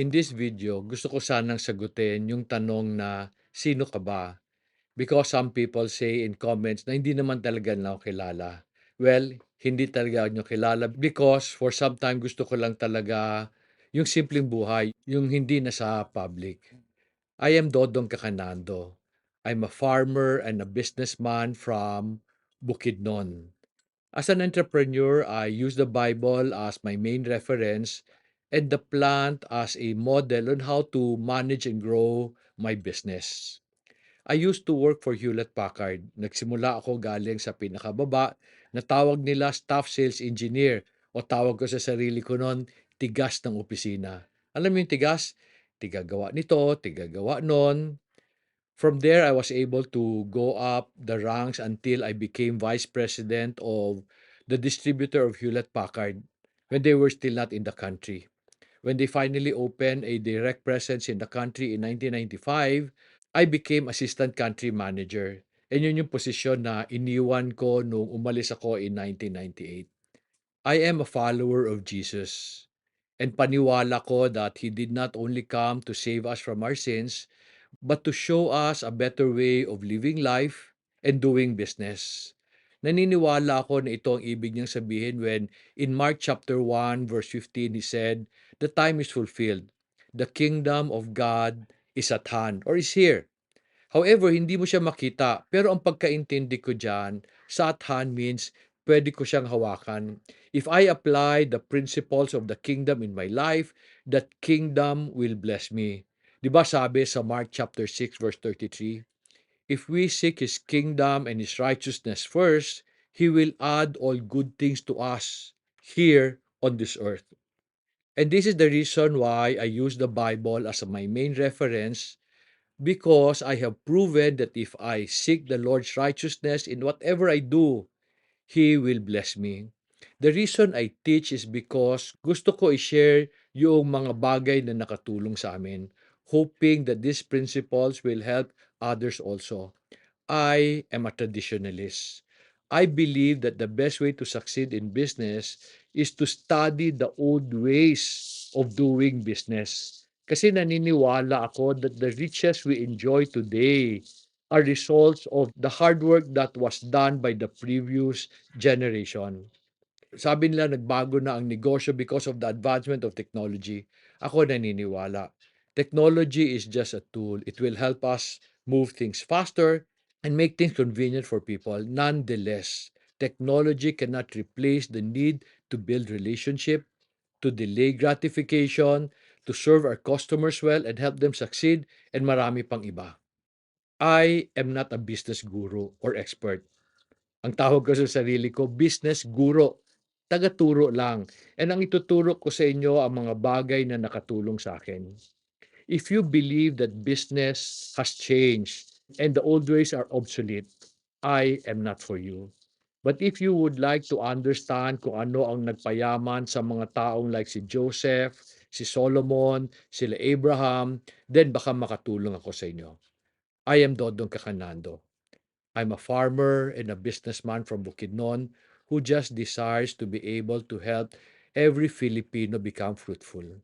In this video, gusto ko sanang sagutin yung tanong na, sino ka ba? Because some people say in comments na hindi naman talaga nila ako kilala. Well, hindi talaga nyo kilala because for some time gusto ko lang talaga yung simpleng buhay, yung hindi na sa public. I am Dodong Kakanando. I'm a farmer and a businessman from Bukidnon. As an entrepreneur, I use the Bible as my main reference and the plant as a model on how to manage and grow my business. I used to work for Hewlett Packard. Nagsimula ako galing sa pinakababa na tawag nila staff sales engineer o tawag ko sa sarili ko noon, tigas ng opisina. Alam mo yung tigas? Tigagawa nito, tigagawa nun. From there, I was able to go up the ranks until I became vice president of the distributor of Hewlett Packard when they were still not in the country. When they finally opened a direct presence in the country in 1995, I became assistant country manager. And yun yung posisyon na iniwan ko nung umalis ako in 1998. I am a follower of Jesus. And paniwala ko that He did not only come to save us from our sins, but to show us a better way of living life and doing business. Naniniwala ako na ito ang ibig niyang sabihin when in Mark chapter 1 verse 15 he said, "The time is fulfilled. The kingdom of God is at hand or is here." However, hindi mo siya makita. Pero ang pagkaintindi ko dyan, sa at hand means pwede ko siyang hawakan. If I apply the principles of the kingdom in my life, that kingdom will bless me. Di ba sabi sa Mark chapter 6 verse 33, if we seek His kingdom and His righteousness first, He will add all good things to us here on this earth. And this is the reason why I use the Bible as my main reference because I have proven that if I seek the Lord's righteousness in whatever I do, He will bless me. The reason I teach is because gusto ko i-share yung mga bagay na nakatulong sa amin, hoping that these principles will help others also. I am a traditionalist. I believe that the best way to succeed in business is to study the old ways of doing business. Kasi naniniwala ako that the riches we enjoy today are results of the hard work that was done by the previous generation. Sabi nila nagbago na ang negosyo because of the advancement of technology. Ako naniniwala. Technology is just a tool. It will help us move things faster and make things convenient for people. Nonetheless, technology cannot replace the need to build relationship, to delay gratification, to serve our customers well and help them succeed, and marami pang iba. I am not a business guru or expert. Ang tawag ko sa sarili ko, business guro. Tagaturo lang. And ang ituturo ko sa inyo ang mga bagay na nakatulong sa akin. If you believe that business has changed and the old ways are obsolete, I am not for you. But if you would like to understand kung ano ang nagpayaman sa mga taong like si Joseph, si Solomon, sila Abraham, then baka makatulong ako sa inyo. I am Dodong Kakanando. I'm a farmer and a businessman from Bukidnon who just desires to be able to help every Filipino become fruitful.